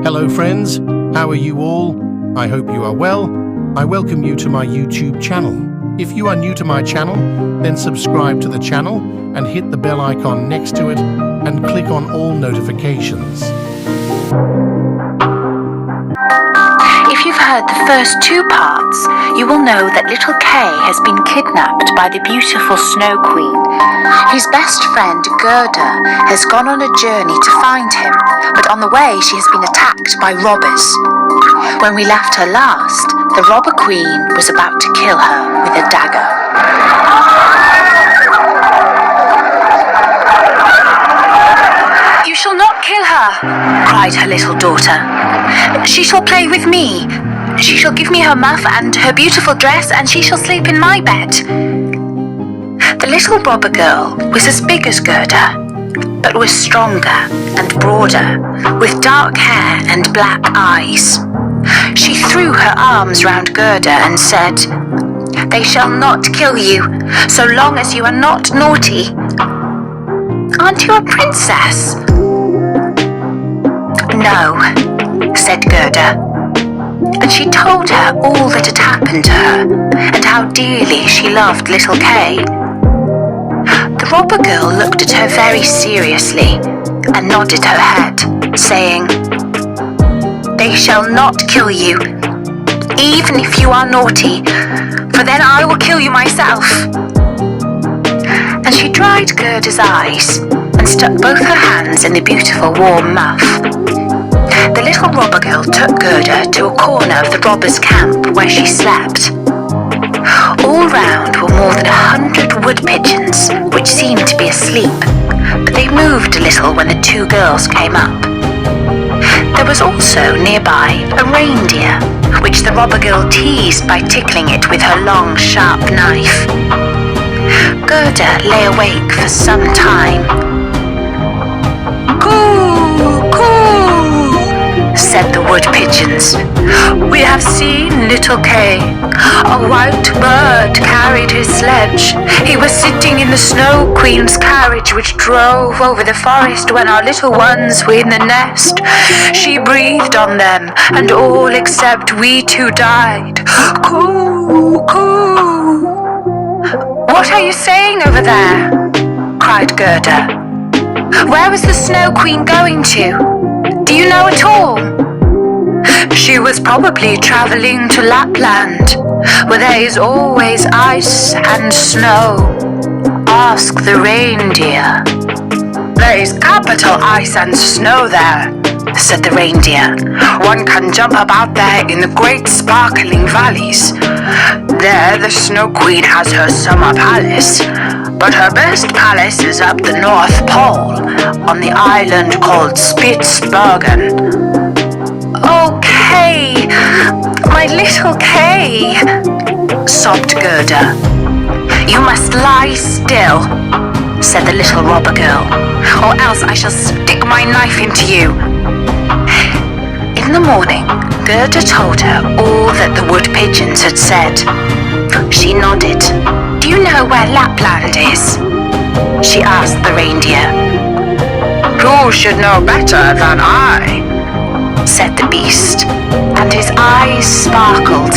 Hello friends, how are you all? I hope you are well. I welcome you to my YouTube channel. If you are new to my channel, then subscribe to the channel and hit the bell icon next to it and click on all notifications. If you've heard the first two parts, you will know that little Kay has been kidnapped by the beautiful Snow Queen. His best friend Gerda has gone on a journey to find him, but on the way she has been attacked by robbers. When we left her last, the robber queen was about to kill her with a dagger. "You shall not kill her," cried her little daughter. "She shall play with me. She shall give me her muff and her beautiful dress, and she shall sleep in my bed." The little robber girl was as big as Gerda, but was stronger and broader, with dark hair and black eyes. She threw her arms round Gerda and said, "They shall not kill you, so long as you are not naughty. Aren't you a princess?" "No," said Gerda, and she told her all that had happened to her and how dearly she loved little Kay. The robber girl looked at her very seriously and nodded her head, saying, "They shall not kill you, even if you are naughty, for then I will kill you myself." And she dried Gerda's eyes and stuck both her hands in the beautiful warm muff. The little robber girl took Gerda to a corner of the robbers' camp where she slept. All round were more than 100 wood pigeons, which seemed to be asleep, but they moved a little when the two girls came up. There was also nearby a reindeer, which the robber girl teased by tickling it with her long, sharp knife. Gerda lay awake for some time. "Coo, coo," said the wood pigeons. "We have seen little Kay. A white bird carried his sledge. He was sitting in the Snow Queen's carriage which drove over the forest when our little ones were in the nest. She breathed on them, and all except we two died. Coo, coo." "What are you saying over there?" cried Gerda. "Where was the Snow Queen going to? Do you know at all?" "She was probably travelling to Lapland, where there is always ice and snow. Ask the reindeer." "There is capital ice and snow there," said the reindeer. "One can jump about there in the great sparkling valleys. There the Snow Queen has her summer palace, but her best palace is up the North Pole, on the island called Spitsbergen." "Oh, Kay, my little Kay," sobbed Gerda. "You must lie still," said the little robber girl, "or else I shall stick my knife into you." In the morning, Gerda told her all that the wood pigeons had said. She nodded. "Do you know where Lapland is?" she asked the reindeer. "Who should know better than I?" said the beast, and his eyes sparkled.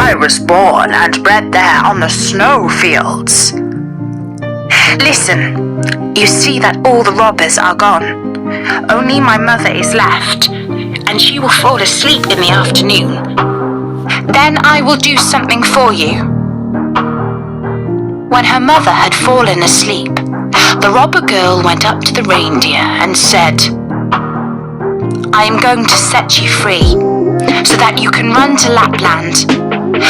"I was born and bred there on the snow fields." "Listen, you see that all the robbers are gone. Only my mother is left, and she will fall asleep in the afternoon. Then I will do something for you." When her mother had fallen asleep, the robber girl went up to the reindeer and said, "I am going to set you free, so that you can run to Lapland.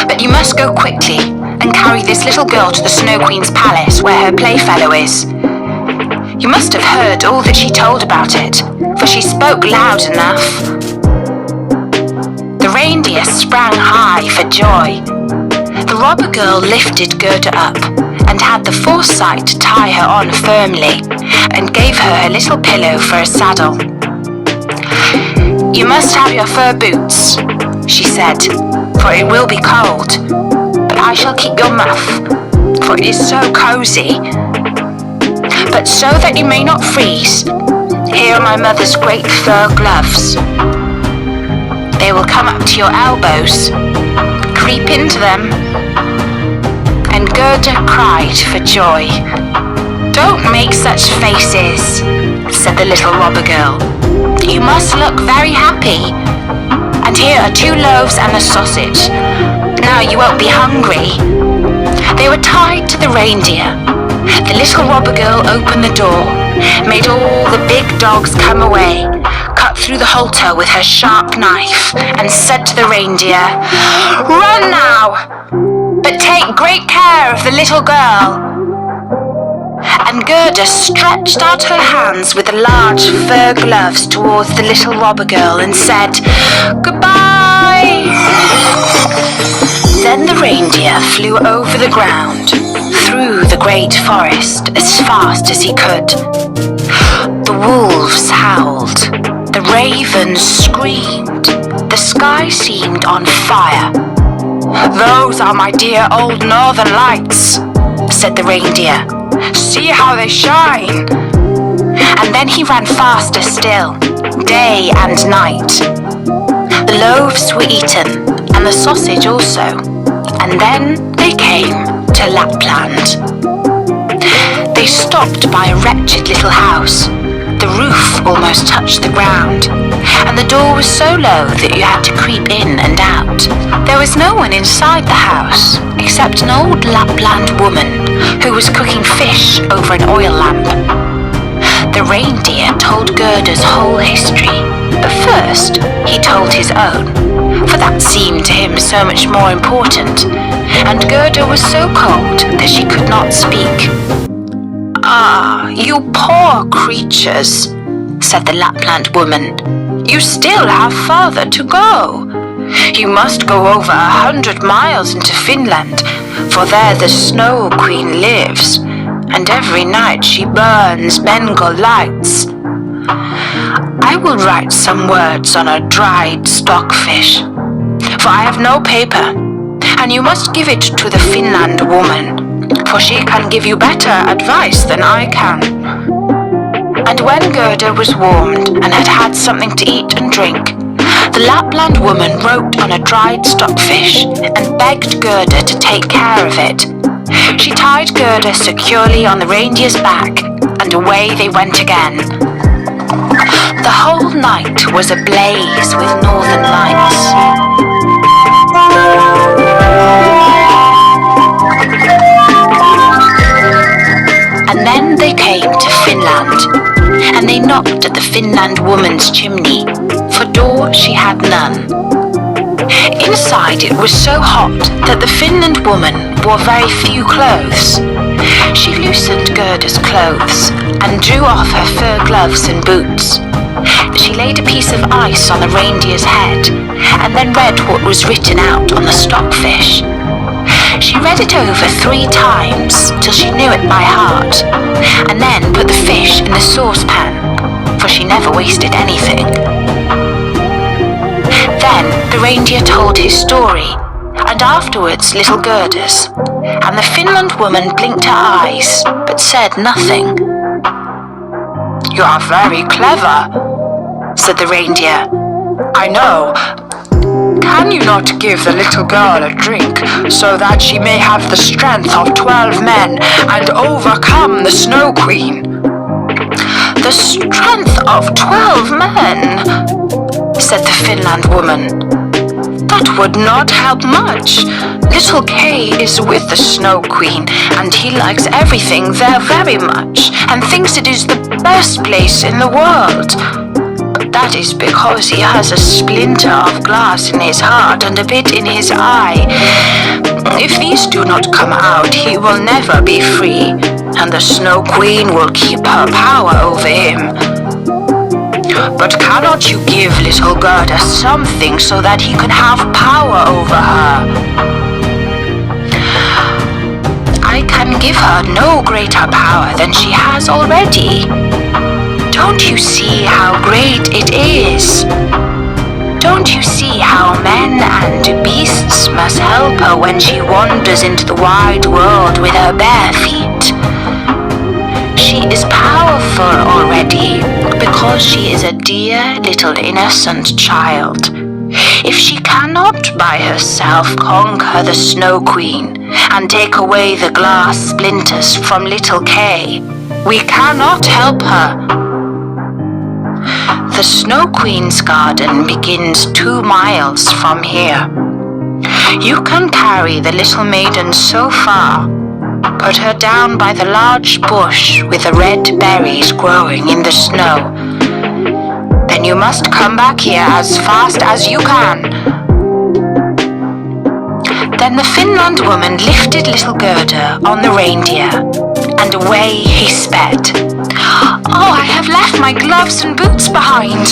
But you must go quickly and carry this little girl to the Snow Queen's palace where her playfellow is. You must have heard all that she told about it, for she spoke loud enough." The reindeer sprang high for joy. The robber girl lifted Gerda up and had the foresight to tie her on firmly and gave her a little pillow for a saddle. "You must have your fur boots," she said, "for it will be cold, but I shall keep your muff, for it is so cozy. But so that you may not freeze, Here are my mother's great fur gloves. They will come up to your elbows. Creep into them. And Gerda cried for joy. Don't make such faces, said the little robber girl. You must look very happy. And here are 2 loaves and a sausage. Now you won't be hungry. They were tied to the reindeer. The little robber girl opened the door, made all the big dogs come away, cut through the halter with her sharp knife, and said to the reindeer, Run now, but take great care of the little girl. And Gerda stretched out her hands with the large fur gloves towards the little robber girl and said, Goodbye! Then the reindeer flew over the ground, through the great forest as fast as he could. The wolves howled, the ravens screamed, the sky seemed on fire. Those are my dear old northern lights, said the reindeer. See how they shine. And then he ran faster still, day and night. The loaves were eaten, and the sausage also, and then they came to Lapland. They stopped by a wretched little house. The roof almost touched the ground, and the door was so low that you had to creep in and out. There was no one inside the house, except an old Lapland woman who was cooking fish over an oil lamp. The reindeer told Gerda's whole history, but first he told his own, for that seemed to him so much more important, and Gerda was so cold that she could not speak. Ah, you poor creatures, said the Lapland woman. You still have farther to go. You must go over 100 miles into Finland, for there the Snow Queen lives, and every night she burns Bengal lights. I will write some words on a dried stockfish, for I have no paper, and you must give it to the Finland woman, for she can give you better advice than I can. And when Gerda was warmed and had had something to eat and drink, the Lapland woman wrote on a dried stockfish and begged Gerda to take care of it. She tied Gerda securely on the reindeer's back, and away they went again. The whole night was ablaze with northern lights. And then they came to Finland, and they knocked at the Finland woman's chimney. For door she had none. Inside it was so hot that the Finland woman wore very few clothes. She loosened Gerda's clothes and drew off her fur gloves and boots. She laid a piece of ice on the reindeer's head and then read what was written out on the stockfish. She read it over 3 times till she knew it by heart, and then put the fish in the saucepan, for she never wasted anything. Then the reindeer told his story, and afterwards little Gerda's, and the Finland woman blinked her eyes, but said nothing. You are very clever, said the reindeer. I know. Can you not give the little girl a drink, so that she may have the strength of 12 men and overcome the Snow Queen? The strength of 12 men, said the Finland woman. That would not help much. Little Kay is with the Snow Queen, and he likes everything there very much, and thinks it is the best place in the world. But that is because he has a splinter of glass in his heart and a bit in his eye. If these do not come out, he will never be free, and the Snow Queen will keep her power over him. But cannot you give little Gerda something so that he can have power over her? I can give her no greater power than she has already. Don't you see how great it is? Don't you see how men and beasts must help her when she wanders into the wide world with her bare feet? She is powerful already, because she is a dear little innocent child. If she cannot by herself conquer the Snow Queen and take away the glass splinters from little Kay, we cannot help her. The Snow Queen's garden begins 2 miles from here. You can carry the little maiden so far. Put her down by the large bush with the red berries growing in the snow. Then you must come back here as fast as you can. Then the Finland woman lifted little Gerda on the reindeer, and away he sped. "Oh, I have left my gloves and boots behind,"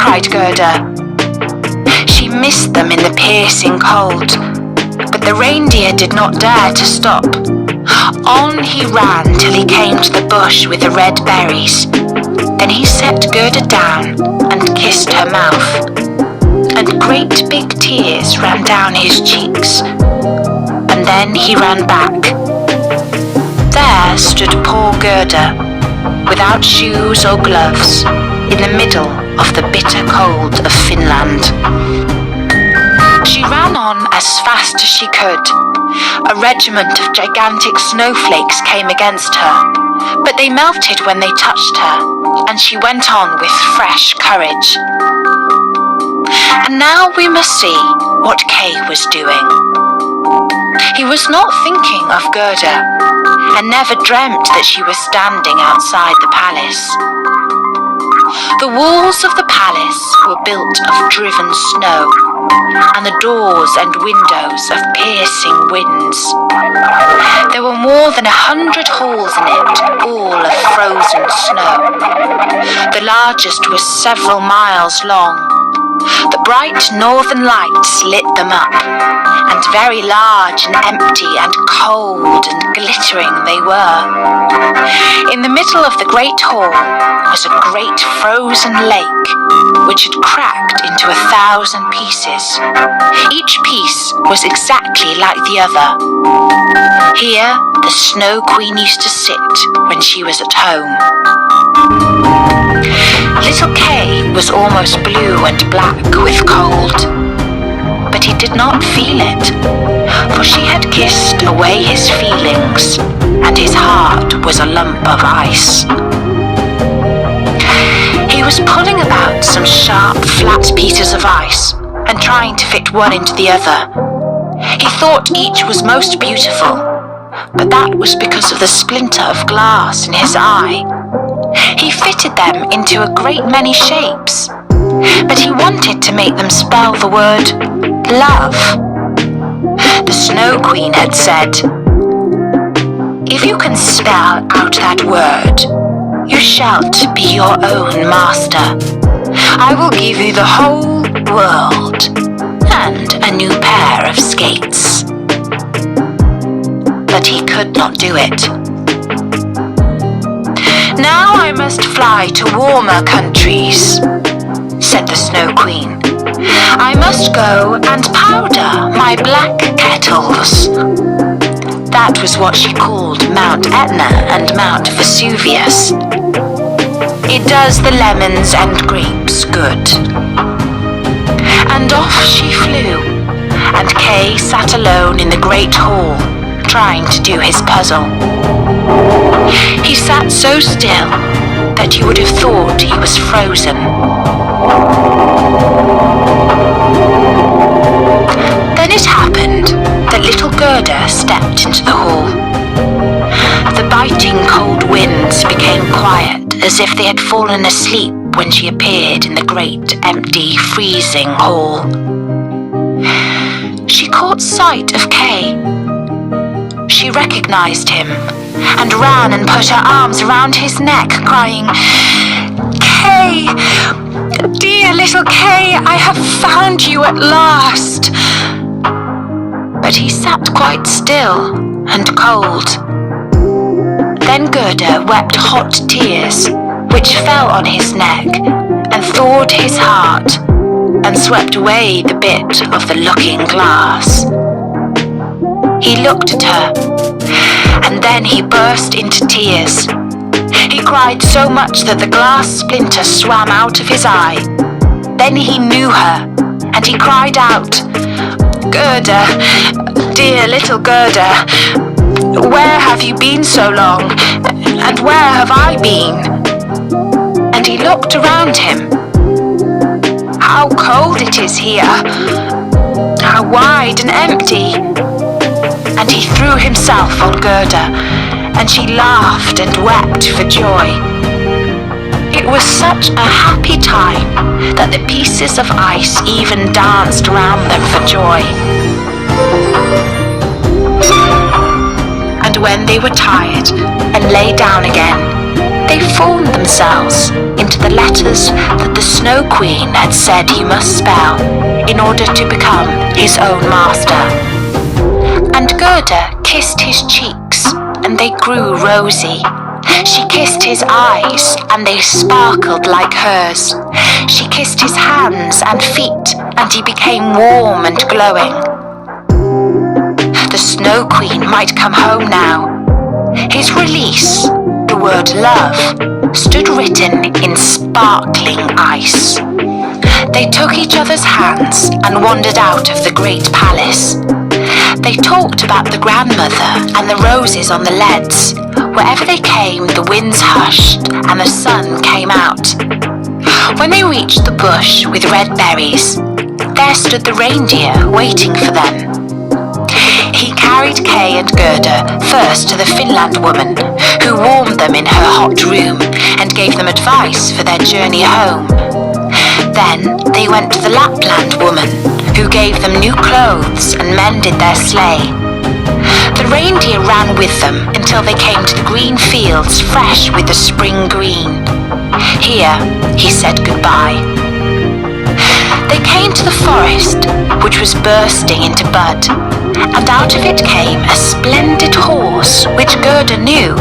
cried Gerda. She missed them in the piercing cold, but the reindeer did not dare to stop. On he ran till he came to the bush with the red berries. Then he set Gerda down and kissed her mouth, and great big tears ran down his cheeks. And then he ran back. There stood poor Gerda, without shoes or gloves, in the middle of the bitter cold of Finland. She ran on as fast as she could. A regiment of gigantic snowflakes came against her, but they melted when they touched her, and she went on with fresh courage. And now we must see what Kay was doing. He was not thinking of Gerda, and never dreamt that she was standing outside the palace. The walls of the palace were built of driven snow, and the doors and windows of piercing winds. There were more than 100 holes in it, all of frozen snow. The largest was several miles long. The bright northern lights lit them up, and very large and empty and cold and glittering they were. In the middle of the great hall was a great frozen lake, which had cracked into 1,000 pieces. Each piece was exactly like the other. Here the Snow Queen used to sit when she was at home. Little Kay was almost blue and black with cold, but he did not feel it, for she had kissed away his feelings, and his heart was a lump of ice. He was pulling about some sharp, flat pieces of ice and trying to fit one into the other. He thought each was most beautiful, but that was because of the splinter of glass in his eye. He fitted them into a great many shapes, but he wanted to make them spell the word love. The Snow Queen had said, "If you can spell out that word, you shalt be your own master. I will give you the whole world and a new pair of skates." But he could not do it. "Now I must fly to warmer countries," said the Snow Queen. "I must go and powder my black kettles." That was what she called Mount Etna and Mount Vesuvius. It does the lemons and grapes good. And off she flew, and Kay sat alone in the great hall, trying to do his puzzle. He sat so still that you would have thought he was frozen. Then it happened that little Gerda stepped into the hall. The biting cold winds became quiet, as if they had fallen asleep when she appeared in the great, empty, freezing hall. She caught sight of Kay. She recognized him and ran and put her arms around his neck, crying, "Kay! Dear little Kay, I have found you at last!" But he sat quite still and cold. Then Gerda wept hot tears, which fell on his neck and thawed his heart and swept away the bit of the looking glass. He looked at her, and then he burst into tears. He cried so much that the glass splinter swam out of his eye. Then he knew her, and he cried out, "Gerda, dear little Gerda, where have you been so long, and where have I been?" And he looked around him. How cold it is here, how wide and empty. And he threw himself on Gerda, and she laughed and wept for joy. It was such a happy time that the pieces of ice even danced round them for joy. And when they were tired and lay down again, they formed themselves into the letters that the Snow Queen had said he must spell in order to become his own master. And Gerda kissed his cheeks, and they grew rosy. She kissed his eyes, and they sparkled like hers. She kissed his hands and feet, and he became warm and glowing. The Snow Queen might come home now. His release, the word love, stood written in sparkling ice. They took each other's hands and wandered out of the great palace. They talked about the grandmother and the roses on the leads. Wherever they came, the winds hushed and the sun came out. When they reached the bush with red berries, there stood the reindeer waiting for them. He carried Kay and Gerda first to the Finland woman, who warmed them in her hot room and gave them advice for their journey home. Then they went to the Lapland woman, who gave them new clothes and mended their sleigh. The reindeer ran with them until they came to the green fields fresh with the spring green. Here he said goodbye. They came to the forest, which was bursting into bud, and out of it came a splendid horse which Gerda knew.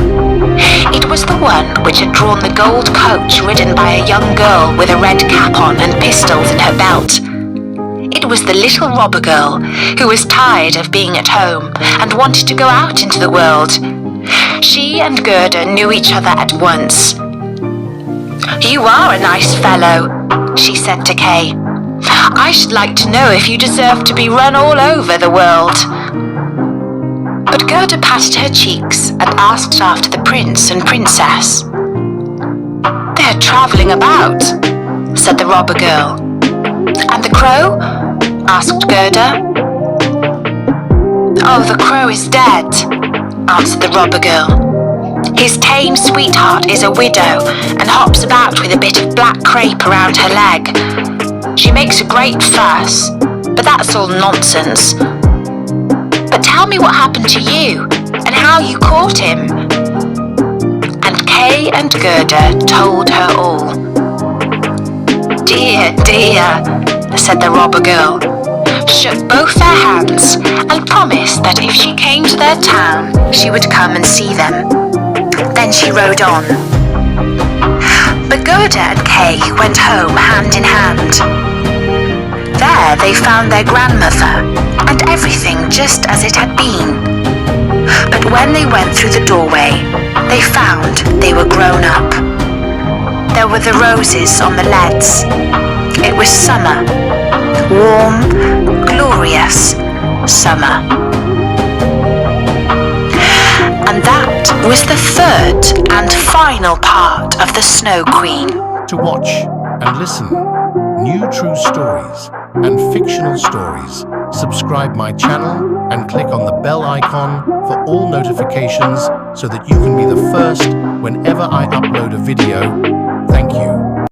It was the one which had drawn the gold coach ridden by a young girl with a red cap on and pistols in her belt. It was the little robber girl who was tired of being at home and wanted to go out into the world. She and Gerda knew each other at once. "You are a nice fellow," she said to Kay. "I should like to know if you deserve to be run all over the world." But Gerda patted her cheeks and asked after the prince and princess. "They're travelling about," said the robber girl. "And the crow?" asked Gerda. "Oh, the crow is dead," answered the robber girl. "His tame sweetheart is a widow and hops about with a bit of black crape around her leg. She makes a great fuss, but that's all nonsense. But tell me what happened to you and how you caught him." And Kay and Gerda told her all. "Dear, dear," said the robber girl, shook both their hands and promised that if she came to their town, she would come and see them. Then she rode on. But Gerda and Kay went home hand in hand. There they found their grandmother and everything just as it had been. But when they went through the doorway, they found they were grown up. There were the roses on the leads. It was summer. Warm, glorious summer. And that was the third and final part of the Snow Queen. To watch and listen new true stories and fictional stories, subscribe my channel and click on the bell icon for all notifications so that you can be the first whenever I upload a video